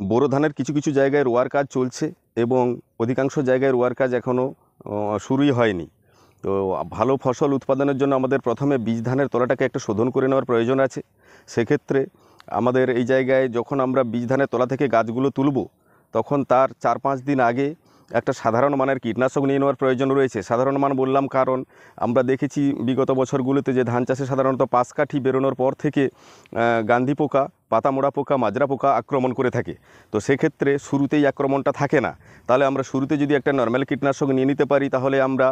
বোরো ধানের কিছু কিছু জায়গায় রোয়ার কাজ চলছে এবং অধিকাংশ জায়গায় রোয়ার কাজ এখনও শুরুই হয়নি। তো ভালো ফসল উৎপাদনের জন্য আমাদের প্রথমে বীজ ধানের তলাটাকে একটু শোধন করে নেওয়ার প্রয়োজন আছে। সেক্ষেত্রে আমাদের এই জায়গায় যখন আমরা বীজ ধানের তলা থেকে গাছগুলো তুলব, তখন তার 4-5 দিন আগে একটা সাধারণ মানের কীটনাশক নিয়ে নেওয়ার প্রয়োজন রয়েছে। সাধারণ মান বললাম কারণ আমরা দেখেছি বিগত বছরগুলোতে যে ধান চাষে সাধারণত পাশকাঠি বেরোনোর পর থেকে গান্ধি পোকা, পাতামোড়া পোকা, মাজরা পোকা আক্রমণ করে থাকে। তো সেক্ষেত্রে শুরুতেই আক্রমণটা থাকে না। তাহলে আমরা শুরুতে যদি একটা নর্মাল কীটনাশক নিয়ে নিতে পারি, তাহলে আমরা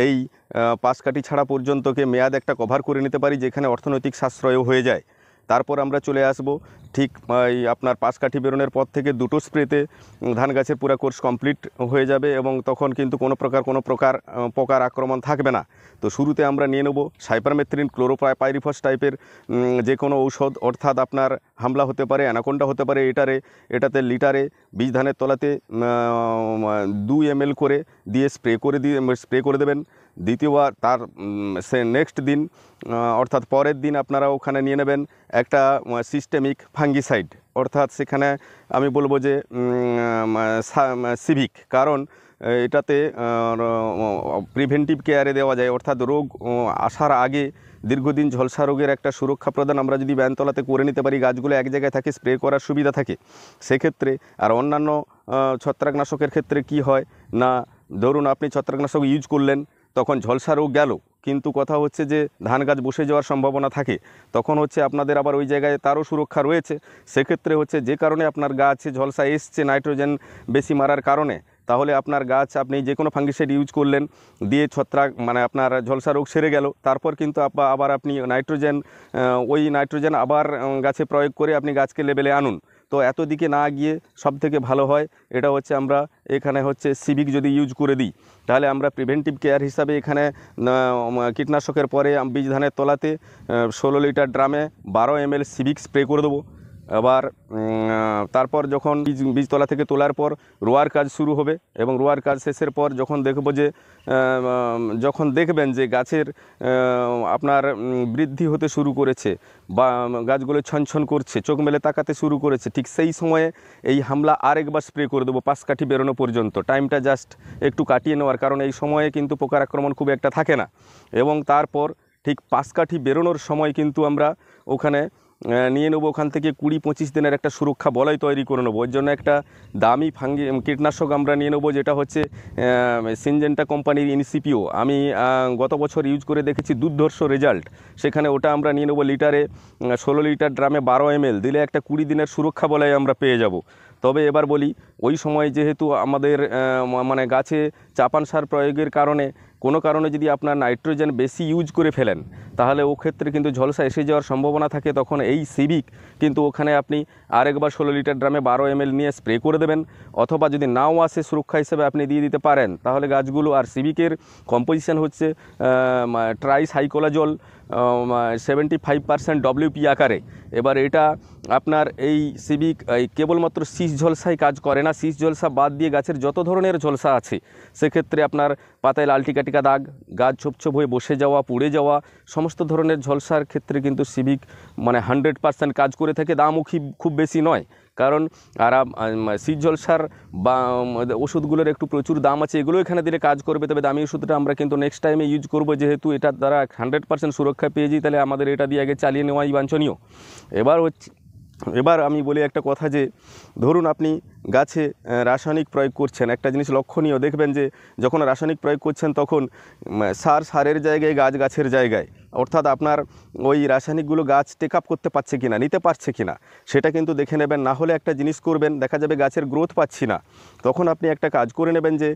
এই পাশকাঠি ছাড়া পর্যন্তকে মেয়াদ একটা কভার করে নিতে পারি, যেখানে অর্থনৈতিক সাশ্রয়ও হয়ে যায়। তারপর আমরা চলে আসব ঠিক এই আপনার পাশকাঠি বেরোনোর পর থেকে 2টো স্প্রেতে ধান গাছের পুরো কোর্স কমপ্লিট হয়ে যাবে এবং তখন কিন্তু কোনো প্রকার পোকার আক্রমণ থাকবে না। তো শুরুতে আমরা নিয়ে নেব সাইপারমেথ্রিন, ক্লোরোপাইরিফস টাইপের যে কোনো ঔষধ, অর্থাৎ আপনার হামলা হতে পারে, অ্যানাকোন্ডা হতে পারে। এটাতে লিটারে বীজ ধানের তলাতে 2 ml করে দিয়ে স্প্রে করে দেবেন। দ্বিতীয়বার তার নেক্সট দিন অর্থাৎ পরের দিন আপনারা ওখানে নিয়ে নেবেন একটা সিস্টেমিক ফাঙ্গিসাইড, অর্থাৎ সেখানে আমি বলবো যে সিভিক, কারণ এটাতে প্রিভেন্টিভ কেয়ারে দেওয়া যায়, অর্থাৎ রোগ আসার আগে দীর্ঘদিন ঝলসা রোগের একটা সুরক্ষা প্রদান আমরা যদি ব্যানতলাতে করে নিতে পারি, গাছগুলো এক জায়গায় থাকে, স্প্রে করার সুবিধা থাকে সেক্ষেত্রে। আর অন্যান্য ছত্রাকনাশকের ক্ষেত্রে কি হয় না, ধরুন আপনি ছত্রাকনাশক ইউজ করলেন, তখন ঝলসা রোগ গেল, কিন্তু কথা হচ্ছে যে ধান গাছ বসে যাওয়ার সম্ভাবনা থাকে, তখন হচ্ছে আপনাদের আবার ওই জায়গায় তারও সুরক্ষা রয়েছে। সেক্ষেত্রে হচ্ছে যে কারণে আপনার গাছে ঝলসা এসছে নাইট্রোজেন বেশি মারার কারণে, তাহলে আপনার গাছ আপনি যে কোনো ফাঙ্গিসাইড ইউজ করলেন, দিয়ে ছত্রাক মানে আপনার ঝলসা রোগ সেরে গেল, তারপর কিন্তু আবার আপনি ওই নাইট্রোজেন আবার গাছে প্রয়োগ করে আপনি গাছকে লেভেলে আনুন। তো এত দিকে না গিয়ে সবথেকে ভালো হয় এটা হচ্ছে আমরা এখানে হচ্ছে সিভিক যদি ইউজ করে দিই, তাহলে আমরা প্রিভেন্টিভ কেয়ার হিসাবে এখানে কীটনাশকের পরে বীজ ধানের তলাতে 16 লিটার ড্রামে 12 ml সিভিক স্প্রে করে দেবো। আবার তারপর যখন বীজতলা থেকে তোলার পর রোয়ার কাজ শুরু হবে এবং রোয়ার কাজ শেষের পর যখন দেখবেন যে গাছের আপনার বৃদ্ধি হতে শুরু করেছে বা গাছগুলো ছনছন করছে, চোখ মেলে তাকাতে শুরু করেছে, ঠিক সেই সময়ে এই হামলা আরেকবার স্প্রে করে দেবো পাশকাঠি বেরোনো পর্যন্ত। টাইমটা জাস্ট একটু কাটিয়ে নেওয়ার, কারণ এই সময়ে কিন্তু পোকার আক্রমণ খুব একটা থাকে না। এবং তারপর ঠিক পাশকাঠি বেরোনোর সময় কিন্তু আমরা ওখানে নিয়ে নেবো ওখান থেকে 20-25 দিনের একটা সুরক্ষা বলয় তৈরি করে নেবো। ওর জন্য একটা দামি কীটনাশক আমরা নিয়ে নেবো, যেটা হচ্ছে সিনজেন্টা কোম্পানির ইনসিপিও। আমি গত বছর ইউজ করে দেখেছি দুর্ধর্ষ রেজাল্ট। সেখানে ওটা আমরা নিয়ে নেবো লিটারে 16 লিটার ড্রামে 12 ml দিলে একটা 20 দিনের সুরক্ষা বলয় আমরা পেয়ে যাব। তবে এবার বলি, ওই সময় যেহেতু আমাদের মানে গাছে চাপান সার প্রয়োগের কারণে কোনো কারণে যদি আপনার নাইট্রোজেন বেশি ইউজ করে ফেলেন, তাহলে ও ক্ষেত্রে কিন্তু ঝলসা এসে যাওয়ার সম্ভাবনা থাকে। তখন এই সিভিক কিন্তু ওখানে আপনি আরেকবার 16 লিটার ড্রামে 12 ml নিয়ে স্প্রে করে দেবেন, অথবা যদি নাও আসে সুরক্ষা হিসেবে আপনি দিয়ে দিতে পারেন, তাহলে গাছগুলো। আর সিভিকের কম্পোজিশন হচ্ছে ট্রাইসাইক্লোজল 75% WP আকারে। এবার এটা আপনার এই সিভিক কেবলমাত্র শীষ ঝলসায় কাজ করে না, শীষ ঝলসা বাদ দিয়ে গাছের যত ধরনের ঝলসা আছে, সেক্ষেত্রে আপনার পাতায় লাল টিকা টিকা দাগ, গাছ ছোপ হয়ে বসে যাওয়া, পুড়ে যাওয়া, সমস্ত ধরনের ঝলসার ক্ষেত্রে কিন্তু সিভিক মানে 100% কাজ করে থাকে। দামও খুব বেশি নয়, কারণ শীষ ঝলসার বা ওষুধগুলোর একটু প্রচুর দাম আছে, এগুলো এখানে দিলে কাজ করবে। তবে দামি ওষুধটা আমরা কিন্তু নেক্সট টাইমে ইউজ করবো, যেহেতু এটার দ্বারা 100% সুরক্ষা পেয়ে যাই, তাহলে আমাদের এটা দিয়ে আগে চালিয়ে নেওয়াই বাঞ্ছনীয়। এবার আমি বলি একটা কথা, যে ধরুন আপনি গাছে রাসায়নিক প্রয়োগ করছেন, একটা জিনিস লক্ষণীয় দেখবেন যে যখন রাসায়নিক প্রয়োগ করছেন তখন সারের জায়গায় গাছের জায়গায়, অর্থাৎ আপনার ওই রাসায়নিকগুলো গাছ টেক আপ করতে পারছে কিনা, নিতে পারছে কিনা, সেটা কিন্তু দেখে নেবেন। না হলে একটা জিনিস করবেন, দেখা যাবে গাছের গ্রোথ পাচ্ছি না, তখন আপনি একটা কাজ করে নেবেন যে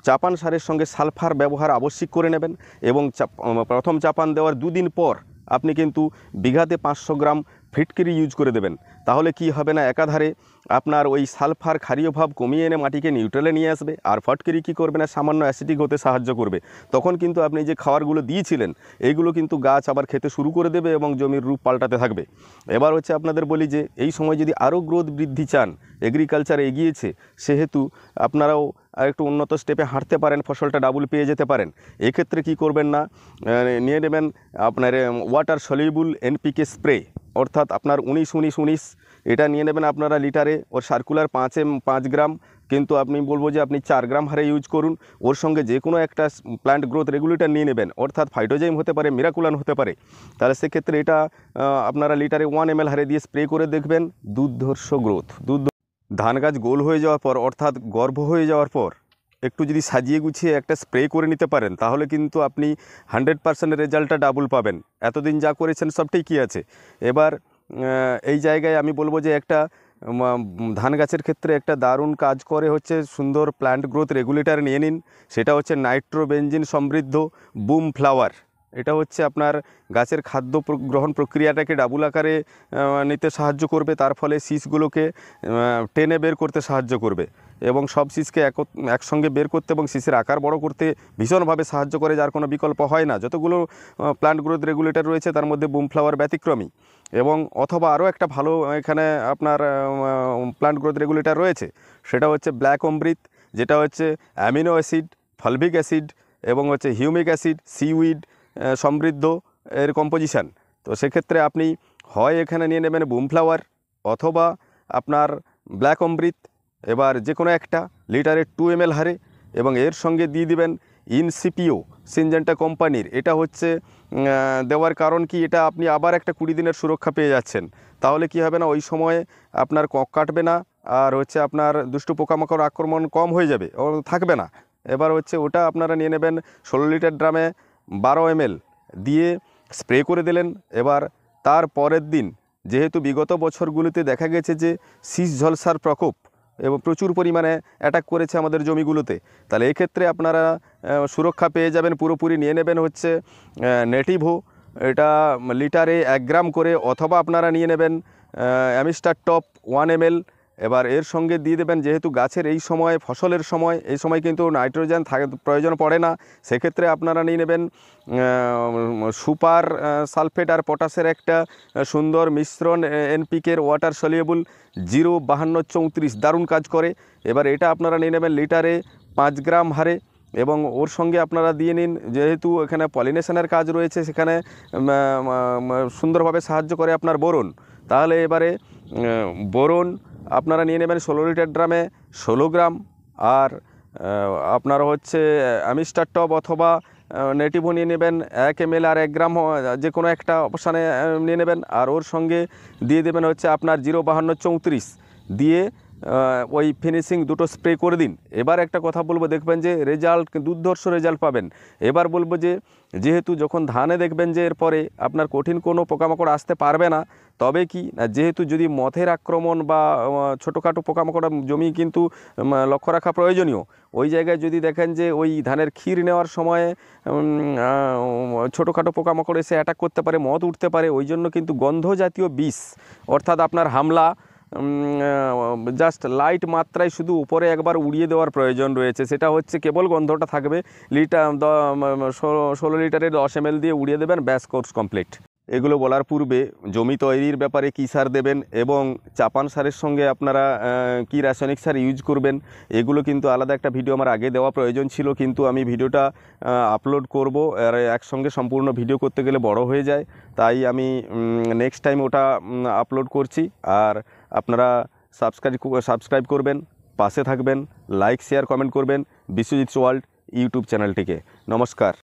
চাপান সারের সঙ্গে সালফার ব্যবহার আবশ্যিক করে নেবেন। এবং প্রথম চাপান দেওয়ার 2 দিন পর আপনি কিন্তু বিঘাতে 500 গ্রাম ফিটকিরি ইউজ করে দেবেন। তাহলে কি হবে না, একাধারে আপনার ওই সালফার ক্ষারীয় ভাব কমিয়ে এনে মাটিকে নিউট্রালে নিয়ে আসবে, আর ফটকিরি কী করবে না, সামান্য অ্যাসিডিক হতে সাহায্য করবে। তখন কিন্তু আপনি যে খাবারগুলো দিয়েছিলেন এইগুলো কিন্তু গাছ আবার খেতে শুরু করে দেবে এবং জমির রূপ পাল্টাতে থাকবে। এবার হচ্ছে আপনাদের বলি যে এই সময় যদি আরও গ্রোথ বৃদ্ধি চান, এগ্রিকালচারে এগিয়েছে সেহেতু আপনারাও একটু উন্নত স্টেপে হাঁটতে পারেন, ফসলটা ডাবল পেয়ে যেতে পারেন। এক্ষেত্রে কি করবেন না, নিয়ে নেবেন আপনার ওয়াটার সলিউবল NPK স্প্রে, অর্থাৎ আপনার 19-19-19 এটা নিয়ে নেবেন আপনারা লিটারে, ওর সার্কুলার 5 গ্রাম, কিন্তু আপনি বলবো যে আপনি 4 গ্রাম হারে ইউজ করুন। ওর সঙ্গে যে কোনো একটা প্ল্যান্ট গ্রোথ রেগুলেটর নিয়ে নেবেন, অর্থাৎ ফাইটোজাইম হতে পারে, মিরাকুলান হতে পারে। তাহলে সেক্ষেত্রে এটা আপনারা লিটারে 1 ml হারে দিয়ে স্প্রে করে দেখবেন, দুর্ধর্ষ গ্রোথ। ধান গাছ গোল হয়ে যাওয়ার পর, অর্থাৎ গর্ভ হয়ে যাওয়ার পর একটু যদি সাজিয়ে গুছিয়ে একটা স্প্রে করে নিতে পারেন, তাহলে কিন্তু আপনি 100% রেজাল্টটা ডাবল পাবেন। এতদিন যা করেছেন সব ঠিকই আছে। এবার এই জায়গায় আমি বলবো যে একটা ধান গাছের ক্ষেত্রে একটা দারুণ কাজ করে হচ্ছে সুন্দর প্ল্যান্ট গ্রোথ রেগুলেটর নিয়ে নিন। সেটা হচ্ছে নাইট্রোবেনজিন সমৃদ্ধ বুম ফ্লাওয়ার। এটা হচ্ছে আপনার গাছের খাদ্য গ্রহণ প্রক্রিয়াটাকে ডাবল আকারে নিতে সাহায্য করবে, তার ফলে শীষগুলোকে টেনে বের করতে সাহায্য করবে এবং সব শীষকে একসঙ্গে বের করতে এবং শীষের আকার বড় করতে ভীষণভাবে সাহায্য করে, যার কোনো বিকল্প হয় না। যতগুলো প্ল্যান্ট গ্রোথ রেগুলেটর রয়েছে তার মধ্যে বুম ফ্লাওয়ার ব্যতিক্রমী। এবং অথবা আরও একটা ভালো এখানে আপনার প্ল্যান্ট গ্রোথ রেগুলেটর রয়েছে, সেটা হচ্ছে ব্ল্যাক অমৃত, যেটা হচ্ছে অ্যামিনো অ্যাসিড, ফলভিক অ্যাসিড এবং হচ্ছে হিউমিক অ্যাসিড, সিউইড সমৃদ্ধ এর কম্পোজিশান। তো সেক্ষেত্রে আপনি হয় এখানে নিয়ে নেবেন বুম ফ্লাওয়ার অথবা আপনার ব্ল্যাক অমৃত, এবার যে কোনো একটা লিটারে 2 ml হারে, এবং এর সঙ্গে দিয়ে দিবেন ইনসিপিও সিনজেন্টা কোম্পানির। এটা হচ্ছে দেওয়ার কারণ কি, এটা আপনি আবার একটা 20 দিনের সুরক্ষা পেয়ে যাচ্ছেন। তাহলে কি হবে না, ওই সময়ে আপনার কক কাটবে না, আর হচ্ছে আপনার দুষ্টু পোকামাকড় আক্রমণ কম হয়ে যাবে, ও থাকবে না। এবার হচ্ছে ওটা আপনারা নিয়ে নেবেন 16 লিটার ড্রামে 12 ml দিয়ে স্প্রে করে দিলেন। এবার তার পরের দিন, যেহেতু বিগত বছরগুলিতে দেখা গেছে যে শীষ ঝলসার প্রকোপ এবং প্রচুর পরিমাণে অ্যাটাক করেছে আমাদের জমিগুলোতে, তাহলে এক্ষেত্রে আপনারা সুরক্ষা পেয়ে যাবেন। পুরোপুরি নিয়ে নেবেন হচ্ছে নেটিভো, এটা লিটারে 1 গ্রাম করে, অথবা আপনারা নিয়ে নেবেন অ্যামিস্টার টপ 1 ml। এবার এর সঙ্গে দিয়ে দেবেন, যেহেতু গাছের এই সময় ফসলের সময়, এই সময় কিন্তু নাইট্রোজেন প্রয়োজন পড়ে না, সেক্ষেত্রে আপনারা নিয়ে নেবেন সুপার সালফেট আর পটাশের একটা সুন্দর মিশ্রণ, এনপিকের ওয়াটার সলিউবল 05234, দারুণ কাজ করে। এবার এটা আপনারা নিয়ে নেবেন লিটারে 5 গ্রাম হারে, এবং ওর সঙ্গে আপনারা দিয়ে নিন, যেহেতু এখানে পলিনেশনের কাজ রয়েছে, সেখানে সুন্দরভাবে সাহায্য করে আপনার বোরন। তাহলে এবারে বোরন আপনারা নিয়ে নেবেন 16 লিটার ড্রামে 16 গ্রাম, আর আপনারা হচ্ছে অ্যামিস্টার টপ অথবা নেটিভো নিয়ে নেবেন 1 ml আর 1 গ্রাম, যে কোনো একটা অপশানে নিয়ে নেবেন। আর ওর সঙ্গে দিয়ে দেবেন হচ্ছে আপনার 05234 দিয়ে ওই ফিনিশিং দুটো স্প্রে করে দিন। এবার একটা কথা বলবো, দেখবেন যে রেজাল্ট, দুর্ধর্ষ রেজাল্ট পাবেন। এবার বলবো যে যেহেতু যখন ধানে দেখবেন যে এরপরে আপনার কঠিন কোনো পোকামাকড় আসতে পারবে না, তবে কি না, যেহেতু যদি মথের আক্রমণ বা ছোটোখাটো পোকামাকড় জমি কিন্তু লক্ষ্য রাখা প্রয়োজনীয়, ওই জায়গায় যদি দেখেন যে ওই ধানের ক্ষীর নেওয়ার সময়ে ছোটোখাটো পোকামাকড় এসে অ্যাটাক করতে পারে, মথ উঠতে পারে, ওই জন্য কিন্তু গন্ধ জাতীয় বিষ, অর্থাৎ আপনার হামলা জাস্ট লাইট মাত্রায় শুধু উপরে একবার উড়িয়ে দেওয়ার প্রয়োজন রয়েছে। সেটা হচ্ছে কেবল গন্ধটা থাকবে, 16 লিটারের 10 ml দিয়ে উড়িয়ে দেবেন, ব্যাস, কোর্স কমপ্লিট। এগুলো বলার পূর্বে জমি তৈরির ব্যাপারে কী সার দেবেন এবং চাপান সারের সঙ্গে আপনারা কি রাসায়নিক সার ইউজ করবেন, এগুলো কিন্তু আলাদা একটা ভিডিও আমার আগে দেওয়া প্রয়োজন ছিল, কিন্তু আমি ভিডিওটা আপলোড করব, আর একসঙ্গে সম্পূর্ণ ভিডিও করতে গেলে বড় হয়ে যায়, তাই আমি নেক্সট টাইম ওটা আপলোড করছি। আর আপনারা সাবস্ক্রাইব করবেন, পাশে থাকবেন, লাইক শেয়ার কমেন্ট করবেন বিশ্বজিৎস ওয়ার্ল্ড ইউটিউব চ্যানেলটিকে। নমস্কার।